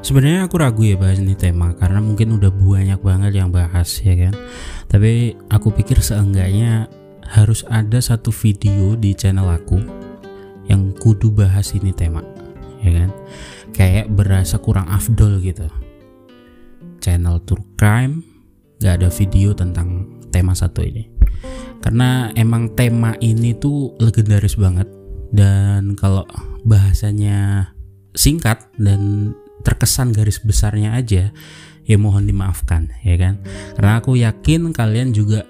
Sebenarnya aku ragu ya bahas ini tema karena mungkin udah banyak banget yang bahas ya kan. Tapi aku pikir seenggaknya harus ada satu video di channel aku yang kudu bahas ini tema, ya kan? Kayak berasa kurang afdol gitu. Channel True Crime gak ada video tentang tema satu ini. Karena emang tema ini tuh legendaris banget, dan kalau bahasanya singkat dan terkesan garis besarnya aja, ya mohon dimaafkan ya kan. Karena aku yakin kalian juga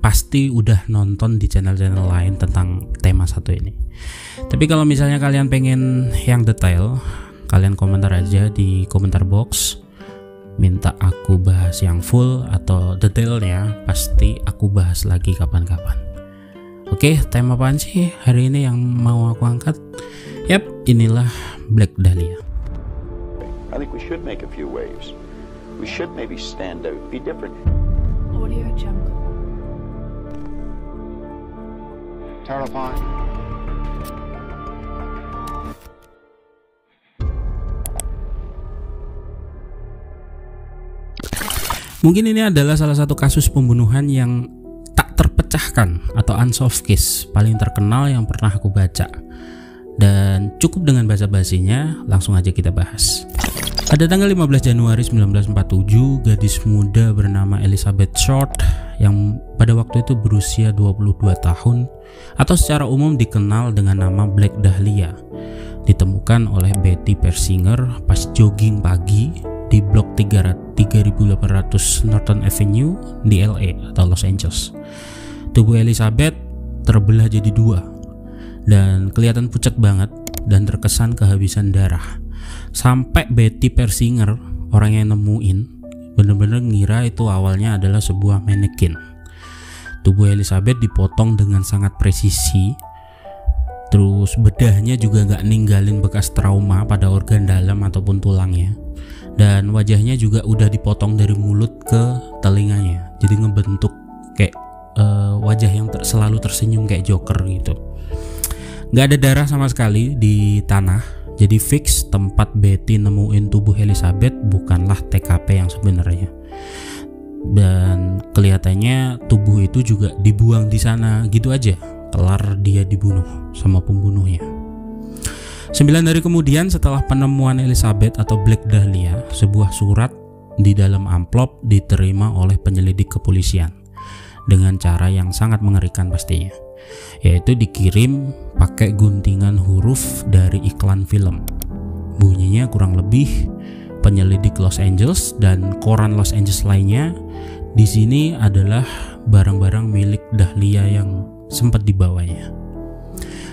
pasti udah nonton di channel-channel lain tentang tema satu ini. Tapi kalau misalnya kalian pengen yang detail, kalian komentar aja di komentar box, minta aku bahas yang full atau detailnya, pasti aku bahas lagi kapan-kapan. Oke, tema apaan sih hari ini yang mau aku angkat? Yap, inilah Black Dahlia. I think we should make a few waves. We should maybe stand out, be different. Audio Jungle. Terrifying. Mungkin ini adalah salah satu kasus pembunuhan yang tak terpecahkan atau unsolved case paling terkenal yang pernah aku baca. Dan cukup dengan basa-basinya, langsung aja kita bahas. Pada tanggal 15 Januari 1947, gadis muda bernama Elizabeth Short yang pada waktu itu berusia 22 tahun atau secara umum dikenal dengan nama Black Dahlia ditemukan oleh Betty Persinger pas jogging pagi di blok 3800 Norton Avenue di LA atau Los Angeles. Tubuh Elizabeth terbelah jadi dua dan kelihatan pucat banget dan terkesan kehabisan darah. Sampai Betty Persinger, orang yang nemuin, benar-benar ngira itu awalnya adalah sebuah manekin. Tubuh Elizabeth dipotong dengan sangat presisi, terus bedahnya juga gak ninggalin bekas trauma pada organ dalam ataupun tulangnya, dan wajahnya juga udah dipotong dari mulut ke telinganya, jadi ngebentuk kayak wajah yang selalu tersenyum kayak Joker gitu. Gak ada darah sama sekali di tanah, jadi fix tempat Betty nemuin tubuh Elizabeth bukanlah TKP yang sebenarnya. Dan kelihatannya tubuh itu juga dibuang di sana gitu aja, kelar dia dibunuh sama pembunuhnya. 9 hari kemudian setelah penemuan Elizabeth atau Black Dahlia, sebuah surat di dalam amplop diterima oleh penyelidik kepolisian dengan cara yang sangat mengerikan pastinya, yaitu dikirim pakai guntingan huruf dari iklan film. Bunyinya kurang lebih penyelidik Los Angeles dan koran Los Angeles lainnya di sini adalah barang-barang milik Dahlia yang sempat dibawanya.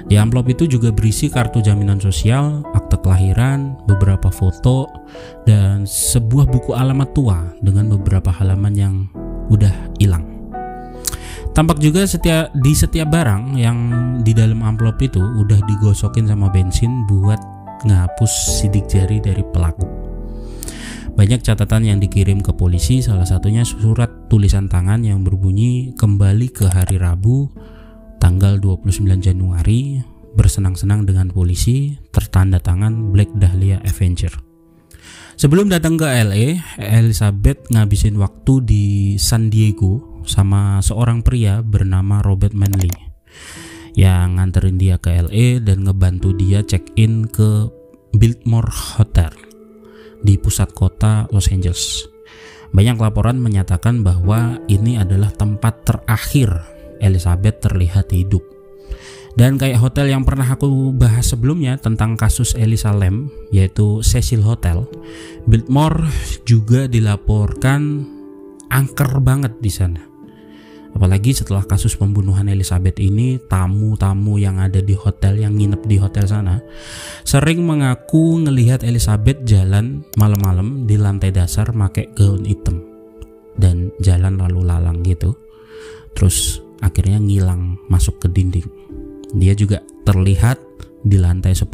Di amplop itu juga berisi kartu jaminan sosial, akte kelahiran, beberapa foto, dan sebuah buku alamat tua dengan beberapa halaman yang udah hilang. Tampak juga di setiap barang yang di dalam amplop itu udah digosokin sama bensin buat ngapus sidik jari dari pelaku. Banyak catatan yang dikirim ke polisi, salah satunya surat tulisan tangan yang berbunyi kembali ke hari Rabu tanggal 29 Januari, bersenang-senang dengan polisi, tertanda tangan Black Dahlia Avenger. Sebelum datang ke LA, Elizabeth ngabisin waktu di San Diego sama seorang pria bernama Robert Manley yang nganterin dia ke LA dan ngebantu dia check-in ke Biltmore Hotel di pusat kota Los Angeles. Banyak laporan menyatakan bahwa ini adalah tempat terakhir Elizabeth terlihat hidup. Dan kayak hotel yang pernah aku bahas sebelumnya tentang kasus Elisa Lam, yaitu Cecil Hotel, Biltmore juga dilaporkan angker banget di sana. Apalagi setelah kasus pembunuhan Elizabeth ini, tamu-tamu yang ada di hotel, yang nginep di hotel sana, sering mengaku ngelihat Elizabeth jalan malam-malam di lantai dasar pakai gaun hitam dan jalan lalu lalang gitu. Terus akhirnya ngilang masuk ke dinding. Dia juga terlihat di lantai 10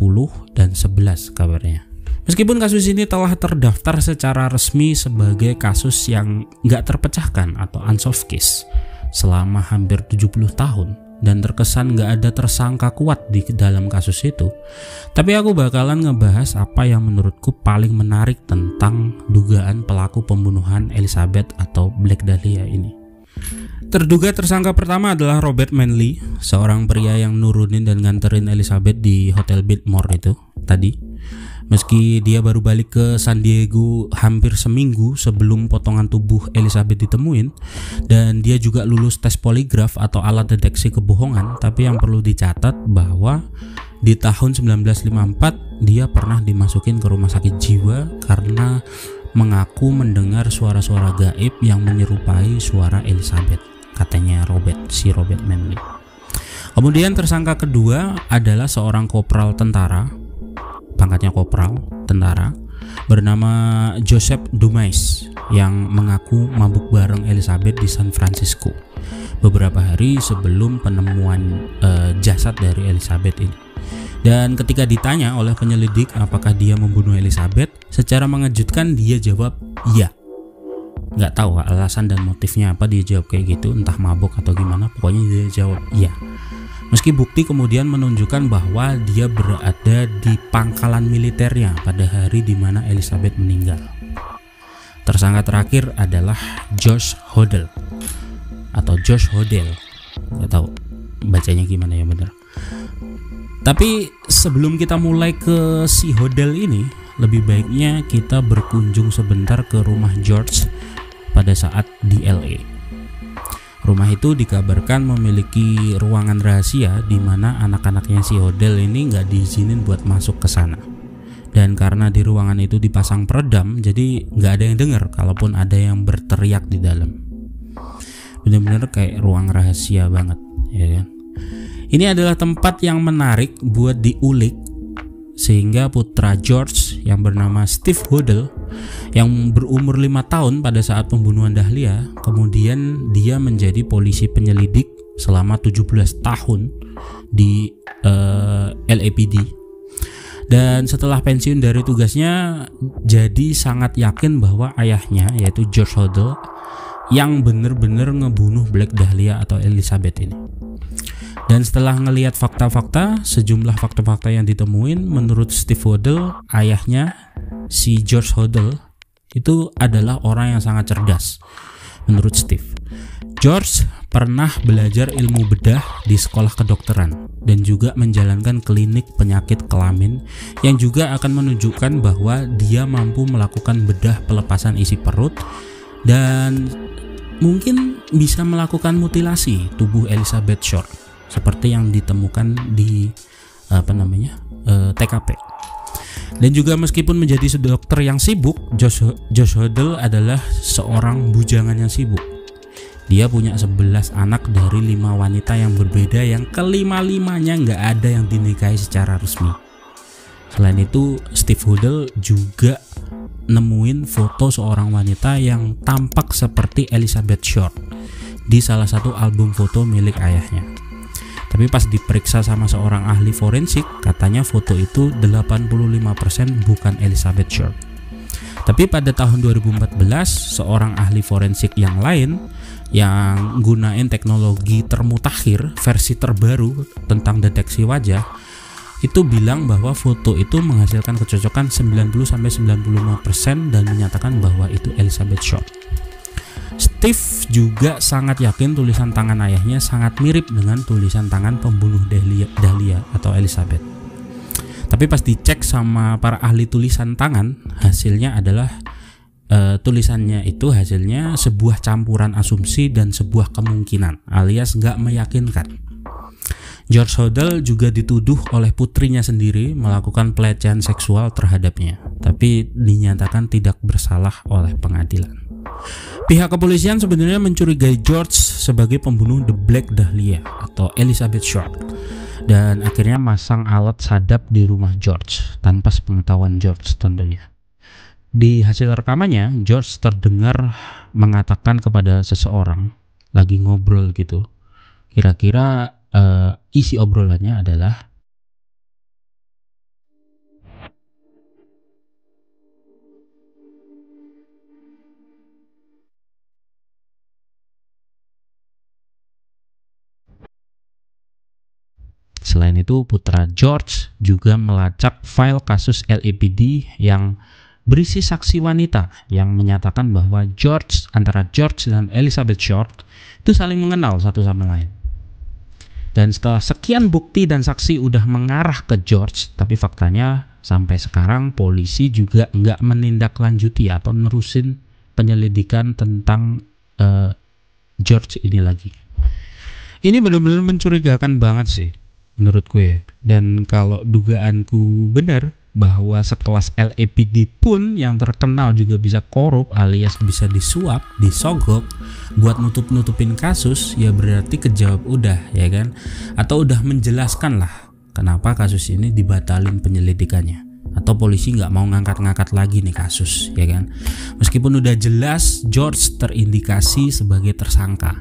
dan 11 kabarnya. Meskipun kasus ini telah terdaftar secara resmi sebagai kasus yang gak terpecahkan atau unsolved case selama hampir 70 tahun, dan terkesan gak ada tersangka kuat di dalam kasus itu. Tapi aku bakalan ngebahas apa yang menurutku paling menarik tentang dugaan pelaku pembunuhan Elizabeth atau Black Dahlia ini. Terduga tersangka pertama adalah Robert Manley, seorang pria yang nurunin dan nganterin Elizabeth di Hotel Biltmore itu tadi. Meski dia baru balik ke San Diego hampir seminggu sebelum potongan tubuh Elizabeth ditemuin, dan dia juga lulus tes poligraf atau alat deteksi kebohongan, tapi yang perlu dicatat bahwa di tahun 1954 dia pernah dimasukin ke rumah sakit jiwa karena mengaku mendengar suara-suara gaib yang menyerupai suara Elizabeth, katanya Robert Manley. Kemudian tersangka kedua adalah seorang kopral tentara, pangkatnya kopral tentara, bernama Joseph Dumais yang mengaku mabuk bareng Elizabeth di San Francisco beberapa hari sebelum penemuan jasad dari Elizabeth ini. Dan ketika ditanya oleh penyelidik apakah dia membunuh Elizabeth, secara mengejutkan dia jawab iya. Nggak tahu alasan dan motifnya apa dia jawab kayak gitu, entah mabuk atau gimana, pokoknya dia jawab iya. Meski bukti kemudian menunjukkan bahwa dia berada di pangkalan militernya pada hari di mana Elizabeth meninggal. Tersangka terakhir adalah Josh Hodel atau Josh Hodel, nggak tahu bacanya gimana ya bener. Tapi sebelum kita mulai ke si Hodel ini, lebih baiknya kita berkunjung sebentar ke rumah George pada saat di LA. Rumah itu dikabarkan memiliki ruangan rahasia di mana anak-anaknya si Hodel ini nggak diizinin buat masuk ke sana. Dan karena di ruangan itu dipasang peredam, jadi nggak ada yang dengar kalaupun ada yang berteriak di dalam. Bener-bener kayak ruang rahasia banget, ya kan? Ini adalah tempat yang menarik buat diulik, sehingga putra George yang bernama Steve Hodel yang berumur 5 tahun pada saat pembunuhan Dahlia, kemudian dia menjadi polisi penyelidik selama 17 tahun di LAPD. Dan setelah pensiun dari tugasnya, jadi sangat yakin bahwa ayahnya yaitu George Hodel yang bener-bener ngebunuh Black Dahlia atau Elizabeth ini. Dan setelah ngelihat fakta-fakta, sejumlah fakta-fakta yang ditemuin, menurut Steve Hodel, ayahnya si George Hodel itu adalah orang yang sangat cerdas. Menurut Steve, George pernah belajar ilmu bedah di sekolah kedokteran dan juga menjalankan klinik penyakit kelamin yang juga akan menunjukkan bahwa dia mampu melakukan bedah pelepasan isi perut dan mungkin bisa melakukan mutilasi tubuh Elizabeth Short seperti yang ditemukan di TKP. Dan juga meskipun menjadi dokter yang sibuk, Josh Hodel adalah seorang bujangan yang sibuk. Dia punya 11 anak dari 5 wanita yang berbeda yang kelima-limanya nggak ada yang dinikahi secara resmi. Selain itu, Steve Hodel juga nemuin foto seorang wanita yang tampak seperti Elizabeth Short di salah satu album foto milik ayahnya. Tapi pas diperiksa sama seorang ahli forensik, katanya foto itu 85% bukan Elizabeth Short. Tapi pada tahun 2014, seorang ahli forensik yang lain yang gunain teknologi termutakhir versi terbaru tentang deteksi wajah itu bilang bahwa foto itu menghasilkan kecocokan 90-95% dan menyatakan bahwa itu Elizabeth Short. Steve juga sangat yakin tulisan tangan ayahnya sangat mirip dengan tulisan tangan pembunuh Dahlia atau Elizabeth. Tapi pas dicek sama para ahli tulisan tangan, hasilnya adalah tulisannya itu hasilnya sebuah campuran asumsi dan sebuah kemungkinan alias nggak meyakinkan. George Hodel juga dituduh oleh putrinya sendiri melakukan pelecehan seksual terhadapnya, tapi dinyatakan tidak bersalah oleh pengadilan. Pihak kepolisian sebenarnya mencurigai George sebagai pembunuh The Black Dahlia atau Elizabeth Short dan akhirnya masang alat sadap di rumah George tanpa sepengetahuan George tentunya. Di hasil rekamannya, George terdengar mengatakan kepada seseorang lagi ngobrol gitu. Kira-kira isi obrolannya adalah, Selain itu, putra George juga melacak file kasus LAPD yang berisi saksi wanita yang menyatakan bahwa antara George dan Elizabeth Short itu saling mengenal satu sama lain. Dan setelah sekian bukti dan saksi udah mengarah ke George, tapi faktanya sampai sekarang polisi juga nggak menindaklanjuti atau nerusin penyelidikan tentang George ini lagi. Ini benar-benar mencurigakan banget sih menurut gue. Dan kalau dugaanku benar bahwa sekelas LAPD pun yang terkenal juga bisa korup alias bisa disuap, disogok buat nutup-nutupin kasus, ya berarti kejawab udah, ya kan? Atau udah menjelaskan lah kenapa kasus ini dibatalin penyelidikannya, atau polisi nggak mau ngangkat-ngangkat lagi nih kasus, ya kan? Meskipun udah jelas George terindikasi sebagai tersangka,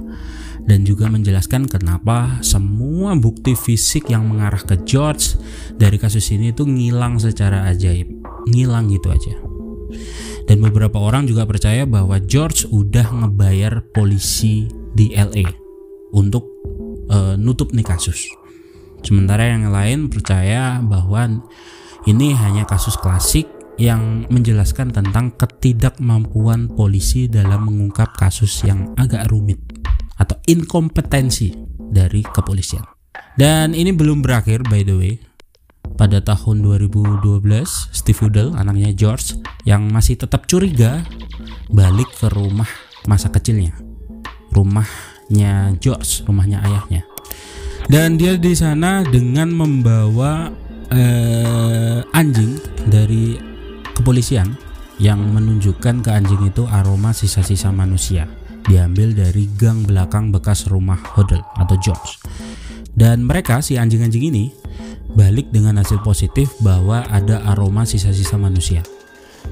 dan juga menjelaskan kenapa semua bukti fisik yang mengarah ke George dari kasus ini itu ngilang secara ajaib, ngilang gitu aja. Dan beberapa orang juga percaya bahwa George udah ngebayar polisi di LA untuk nutup nih kasus. Sementara yang lain percaya bahwa ini hanya kasus klasik yang menjelaskan tentang ketidakmampuan polisi dalam mengungkap kasus yang agak rumit atau inkompetensi dari kepolisian. Dan ini belum berakhir, by the way. Pada tahun 2012, Steve Udall, anaknya George, yang masih tetap curiga, balik ke rumah masa kecilnya, rumahnya George, rumahnya ayahnya. Dan dia di sana dengan membawa anjing dari kepolisian yang menunjukkan ke anjing itu aroma sisa-sisa manusia, diambil dari gang belakang bekas rumah Udall atau George. Dan mereka, si anjing-anjing ini, balik dengan hasil positif bahwa ada aroma sisa-sisa manusia.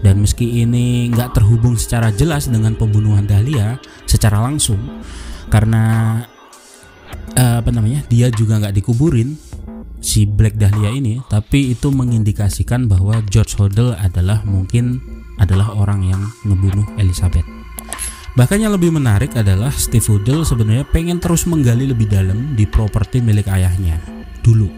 Dan meski ini nggak terhubung secara jelas dengan pembunuhan Dahlia secara langsung, karena dia juga nggak dikuburin si Black Dahlia ini, tapi itu mengindikasikan bahwa George Udall mungkin adalah orang yang ngebunuh Elizabeth. Bahkan yang lebih menarik adalah Steve Udall sebenarnya pengen terus menggali lebih dalam di properti milik ayahnya dulu.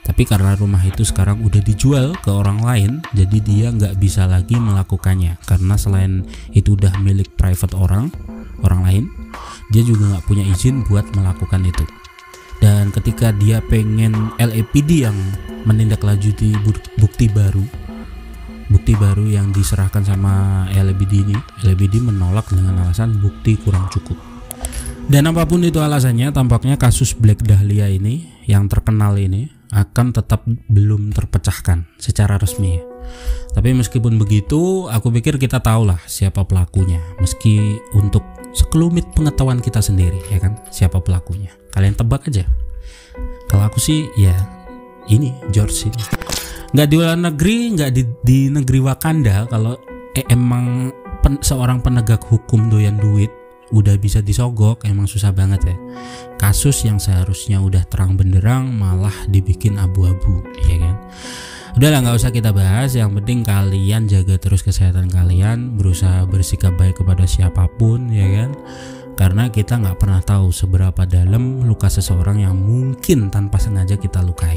Tapi karena rumah itu sekarang udah dijual ke orang lain, jadi dia nggak bisa lagi melakukannya. Karena selain itu udah milik private orang lain, dia juga nggak punya izin buat melakukan itu. Dan ketika dia pengen LAPD yang menindaklanjuti bukti baru yang diserahkan sama LAPD ini, LAPD menolak dengan alasan bukti kurang cukup. Dan apapun itu alasannya, tampaknya kasus Black Dahlia ini yang terkenal ini akan tetap belum terpecahkan secara resmi. Tapi meskipun begitu, aku pikir kita tahulah siapa pelakunya, meski untuk sekelumit pengetahuan kita sendiri, ya kan, siapa pelakunya. Kalian tebak aja. Kalau aku sih ya ini George ini. Nggak di luar negeri, nggak di negeri Wakanda. Kalau emang seorang penegak hukum doyan duit, udah bisa disogok, emang susah banget ya. Kasus yang seharusnya udah terang benderang malah dibikin abu-abu, ya kan. Udahlah, nggak usah kita bahas. Yang penting kalian jaga terus kesehatan kalian, berusaha bersikap baik kepada siapapun, ya kan. Karena kita nggak pernah tahu seberapa dalam luka seseorang yang mungkin tanpa sengaja kita lukai.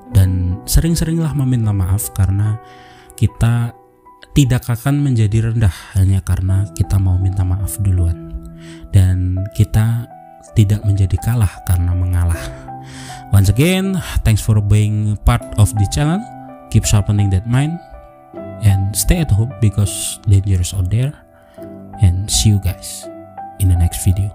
Dan sering-seringlah meminta maaf, karena kita tidak akan menjadi rendah hanya karena kita mau minta maaf duluan. Dan kita tidak menjadi kalah karena mengalah. Once again, thanks for being part of the channel. Keep sharpening that mind and stay at home because dangerous out there. And see you guys in the next video.